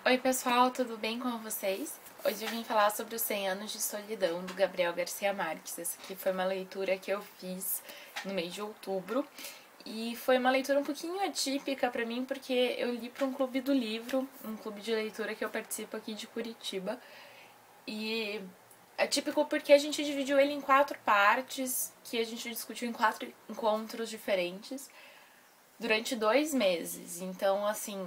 Oi pessoal, tudo bem com vocês? Hoje eu vim falar sobre os 100 anos de solidão do Gabriel Garcia Marques. Essa aqui foi uma leitura que eu fiz no mês de outubro e foi uma leitura um pouquinho atípica pra mim porque eu li para um clube do livro, um clube de leitura que eu participo aqui de Curitiba. E é típico porque a gente dividiu ele em 4 partes, que a gente discutiu em 4 encontros diferentes durante 2 meses. Então, assim,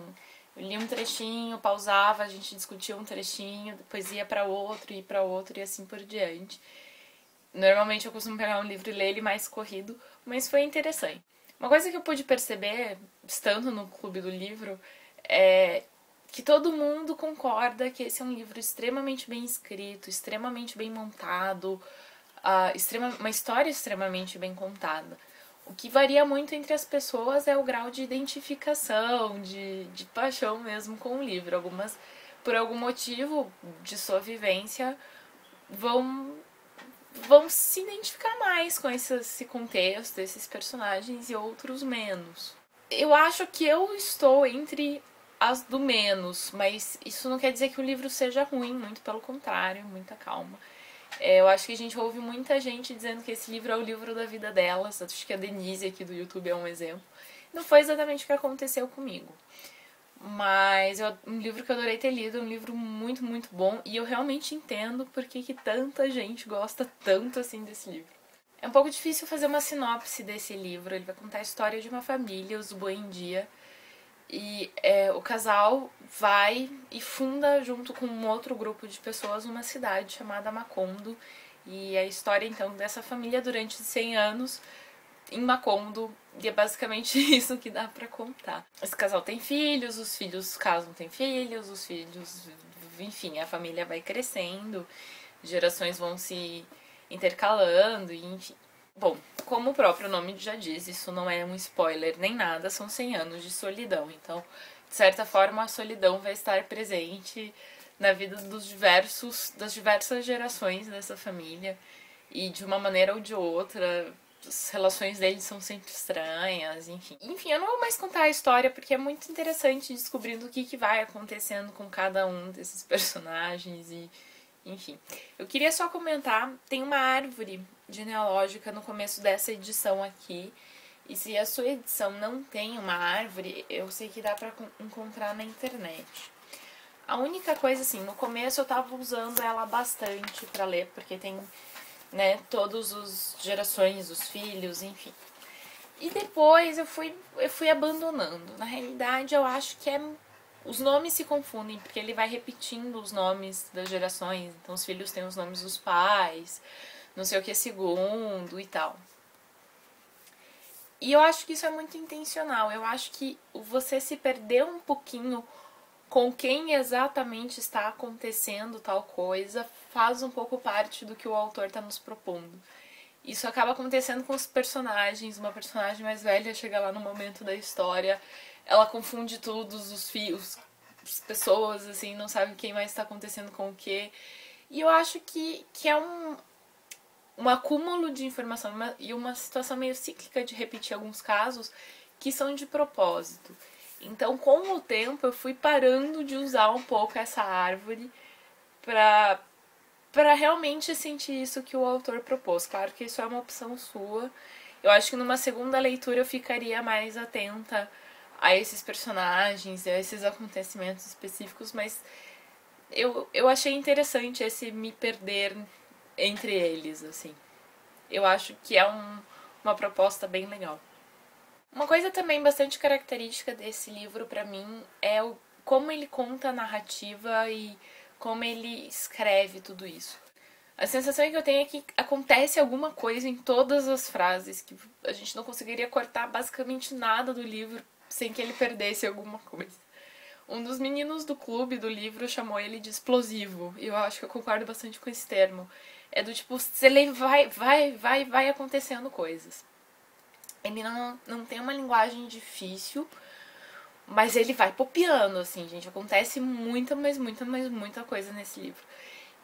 eu li um trechinho, pausava, a gente discutia um trechinho, depois ia para outro, e para outro e assim por diante. Normalmente eu costumo pegar um livro e ler ele mais corrido, mas foi interessante. Uma coisa que eu pude perceber, estando no clube do livro, é que todo mundo concorda que esse é um livro extremamente bem escrito, extremamente bem montado, uma história extremamente bem contada. O que varia muito entre as pessoas é o grau de identificação, de paixão mesmo com o livro. Algumas, por algum motivo de sua vivência, vão, vão se identificar mais com esse contexto, esses personagens, e outros menos. Eu acho que eu estou entre as do menos, mas isso não quer dizer que o livro seja ruim, muito pelo contrário, muita calma. Eu acho que a gente ouve muita gente dizendo que esse livro é o livro da vida delas. Acho que a Denise aqui do YouTube é um exemplo. Não foi exatamente o que aconteceu comigo. Mas um livro que eu adorei ter lido, um livro muito, muito bom. E eu realmente entendo por que tanta gente gosta tanto assim desse livro. É um pouco difícil fazer uma sinopse desse livro. Ele vai contar a história de uma família, os Buendia. E o casal vai e funda, junto com um outro grupo de pessoas, uma cidade chamada Macondo. E a história, então, dessa família durante 100 anos em Macondo. E é basicamente isso que dá pra contar. Esse casal tem filhos, os filhos casam, têm filhos, os filhos... Enfim, a família vai crescendo, gerações vão se intercalando, e enfim. Bom, como o próprio nome já diz, isso não é um spoiler nem nada, são 100 anos de solidão. Então, de certa forma, a solidão vai estar presente na vida das diversas gerações dessa família. E de uma maneira ou de outra, as relações deles são sempre estranhas, enfim. Enfim, eu não vou mais contar a história porque é muito interessante descobrindo o que vai acontecendo com cada um desses personagens e enfim. Eu queria só comentar, tem uma árvore genealógica no começo dessa edição aqui. E se a sua edição não tem uma árvore, eu sei que dá pra encontrar na internet. A única coisa, assim, no começo eu tava usando ela bastante pra ler, porque tem, né, todas as gerações, os filhos, enfim. E depois eu fui abandonando. Na realidade, eu acho que os nomes se confundem, porque ele vai repetindo os nomes das gerações. Então os filhos têm os nomes dos pais, não sei o que é segundo e tal. E eu acho que isso é muito intencional. Eu acho que você se perder um pouquinho com quem exatamente está acontecendo tal coisa faz um pouco parte do que o autor está nos propondo. Isso acaba acontecendo com os personagens. Uma personagem mais velha chega lá no momento da história, ela confunde todos os fios, as pessoas, assim, não sabe quem mais está acontecendo com o quê. E eu acho que é um acúmulo de informação e uma situação meio cíclica de repetir alguns casos que são de propósito. Então, com o tempo, eu fui parando de usar um pouco essa árvore para realmente sentir isso que o autor propôs. Claro que isso é uma opção sua. Eu acho que numa segunda leitura eu ficaria mais atenta a esses personagens, a esses acontecimentos específicos, mas eu achei interessante esse me perder entre eles, assim. Eu acho que é uma proposta bem legal. Uma coisa também bastante característica desse livro pra mim é como ele conta a narrativa e como ele escreve tudo isso. A sensação que eu tenho é que acontece alguma coisa em todas as frases, que a gente não conseguiria cortar basicamente nada do livro sem que ele perdesse alguma coisa. Um dos meninos do clube do livro chamou ele de explosivo, e eu acho que eu concordo bastante com esse termo. É do tipo, ele vai acontecendo coisas. Ele não tem uma linguagem difícil, mas ele vai pro piano, assim, gente. Acontece muita, mas muita coisa nesse livro.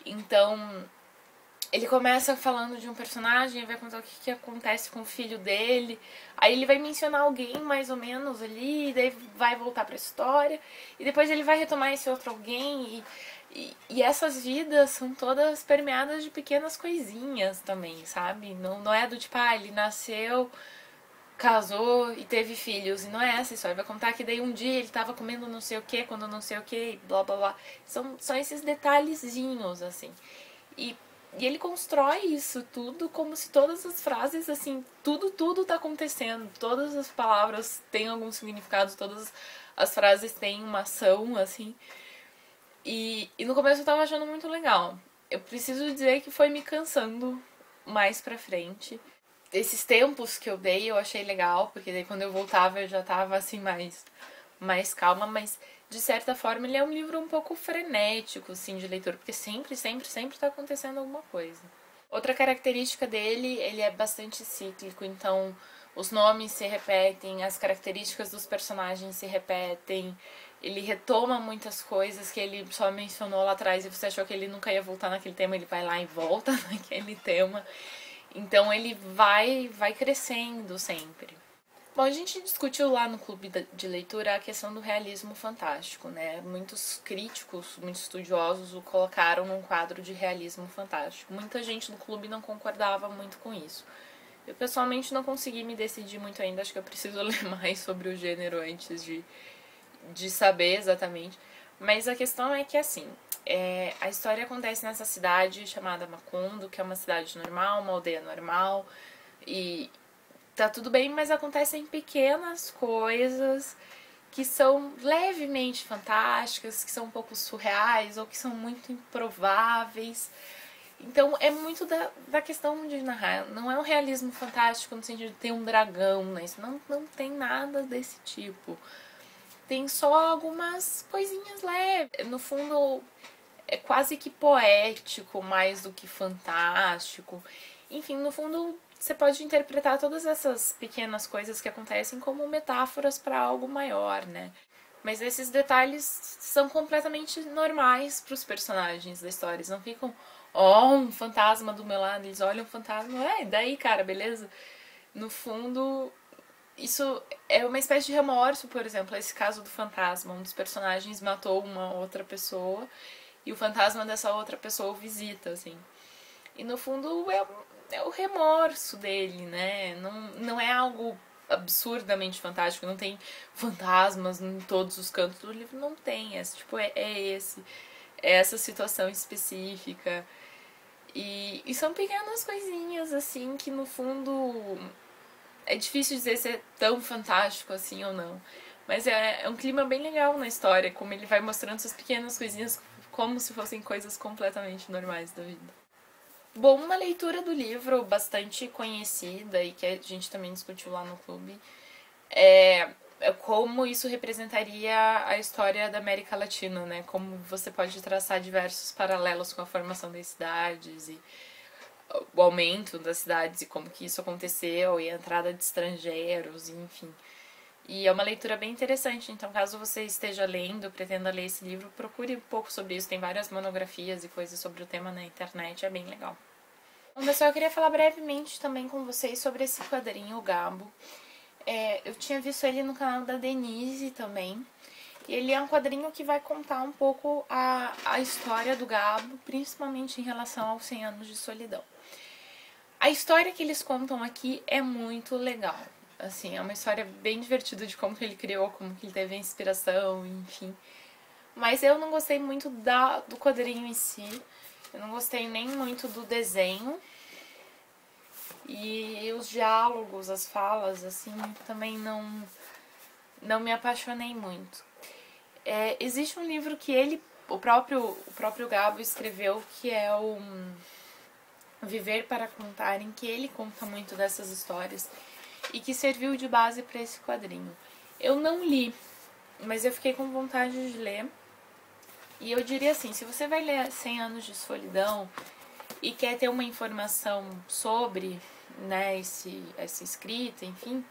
Então, ele começa falando de um personagem, vai contar o que acontece com o filho dele, aí ele vai mencionar alguém mais ou menos ali, e daí vai voltar pra história, e depois ele vai retomar esse outro alguém, e essas vidas são todas permeadas de pequenas coisinhas também, sabe? Não é do tipo, ele nasceu, casou e teve filhos, e não é essa história. Vai contar que daí um dia ele tava comendo não sei o que, quando não sei o que, blá blá blá. São esses detalhezinhos, assim. E ele constrói isso tudo como se todas as frases, assim, tudo tá acontecendo. Todas as palavras têm algum significado, todas as frases têm uma ação, assim. E no começo eu tava achando muito legal. Eu preciso dizer que foi me cansando mais pra frente. Esses tempos que eu dei eu achei legal, porque daí quando eu voltava eu já tava assim mais calma, mas de certa forma ele é um livro um pouco frenético, assim, de leitura, porque sempre tá acontecendo alguma coisa. Outra característica dele, ele é bastante cíclico, então os nomes se repetem, as características dos personagens se repetem, ele retoma muitas coisas que ele só mencionou lá atrás e você achou que ele nunca ia voltar naquele tema, ele vai lá e volta naquele tema. Então ele vai crescendo sempre. Bom, a gente discutiu lá no clube de leitura a questão do realismo fantástico, né? Muitos críticos, muitos estudiosos o colocaram num quadro de realismo fantástico. Muita gente do clube não concordava muito com isso. Eu pessoalmente não consegui me decidir muito ainda, acho que eu preciso ler mais sobre o gênero antes de saber exatamente. Mas a questão é que, assim, a história acontece nessa cidade chamada Macondo, que é uma cidade normal, uma aldeia normal, e tá tudo bem, mas acontecem pequenas coisas que são levemente fantásticas, que são um pouco surreais ou que são muito improváveis. Então é muito da questão de narrar. Não é um realismo fantástico no sentido de ter um dragão, né? Isso não tem nada desse tipo. Tem só algumas coisinhas leves. No fundo, é quase que poético mais do que fantástico. Enfim, no fundo, você pode interpretar todas essas pequenas coisas que acontecem como metáforas para algo maior, né? Mas esses detalhes são completamente normais para os personagens da história. Eles não ficam, um fantasma do meu lado. Eles olham o fantasma, daí, cara, beleza? No fundo, isso é uma espécie de remorso, por exemplo, esse caso do fantasma. Um dos personagens matou uma outra pessoa e o fantasma dessa outra pessoa o visita, assim. E no fundo é o remorso dele, né? Não é algo absurdamente fantástico, não tem fantasmas em todos os cantos do livro, não tem. É essa situação específica. E são pequenas coisinhas, assim, que no fundo é difícil dizer se é tão fantástico assim ou não. Mas é um clima bem legal na história, como ele vai mostrando essas pequenas coisinhas como se fossem coisas completamente normais da vida. Bom, uma leitura do livro bastante conhecida e que a gente também discutiu lá no clube é como isso representaria a história da América Latina, né? Como você pode traçar diversos paralelos com a formação das cidades e o aumento das cidades e como que isso aconteceu e a entrada de estrangeiros, enfim. E é uma leitura bem interessante, então caso você esteja lendo, pretenda ler esse livro, procure um pouco sobre isso, tem várias monografias e coisas sobre o tema na internet, é bem legal. Bom, pessoal, eu queria falar brevemente também com vocês sobre esse quadrinho, o Gabo. Eu tinha visto ele no canal da Denise também, e ele é um quadrinho que vai contar um pouco a história do Gabo, principalmente em relação aos 100 anos de solidão. A história que eles contam aqui é muito legal. Assim, é uma história bem divertida de como que ele criou, como que ele teve a inspiração, enfim. Mas eu não gostei muito do quadrinho em si. Eu não gostei nem muito do desenho. E os diálogos, as falas, assim, também não me apaixonei muito. Existe um livro que o próprio Gabo escreveu, que é o Viver para Contar, em que ele conta muito dessas histórias e que serviu de base para esse quadrinho. Eu não li, mas eu fiquei com vontade de ler. E eu diria assim, se você vai ler 100 anos de solidão e quer ter uma informação sobre, né, essa escrita, enfim,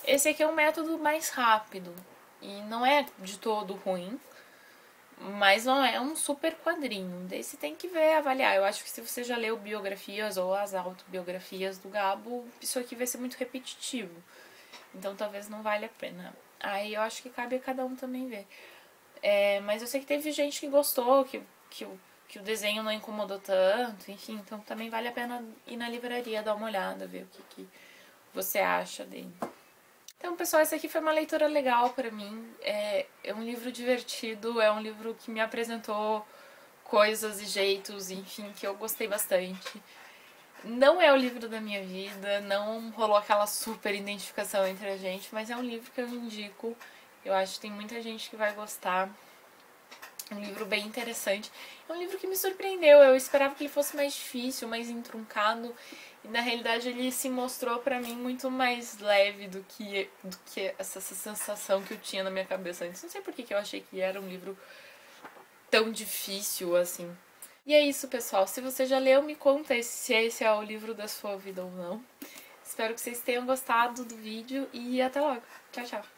esse aqui é um método mais rápido e não é de todo ruim. mas não é um super quadrinho. Daí você tem que ver, avaliar. Eu acho que se você já leu biografias ou as autobiografias do Gabo, isso aqui vai ser muito repetitivo. Então talvez não valha a pena. Aí eu acho que cabe a cada um também ver. Mas eu sei que teve gente que gostou, que o desenho não incomodou tanto, enfim. Então também vale a pena ir na livraria, dar uma olhada, ver o que você acha dele. Então, pessoal, essa aqui foi uma leitura legal pra mim. É um livro divertido, é um livro que me apresentou coisas e jeitos, enfim, que eu gostei bastante. Não é o livro da minha vida, não rolou aquela super identificação entre a gente, mas é um livro que eu indico. Eu acho que tem muita gente que vai gostar. Um livro bem interessante. É um livro que me surpreendeu. Eu esperava que ele fosse mais difícil, mais entroncado. E na realidade ele se mostrou pra mim muito mais leve do que essa sensação que eu tinha na minha cabeça antes. Não sei por que eu achei que era um livro tão difícil assim. E é isso, pessoal. Se você já leu, me conta se esse é o livro da sua vida ou não. Espero que vocês tenham gostado do vídeo e até logo. Tchau, tchau.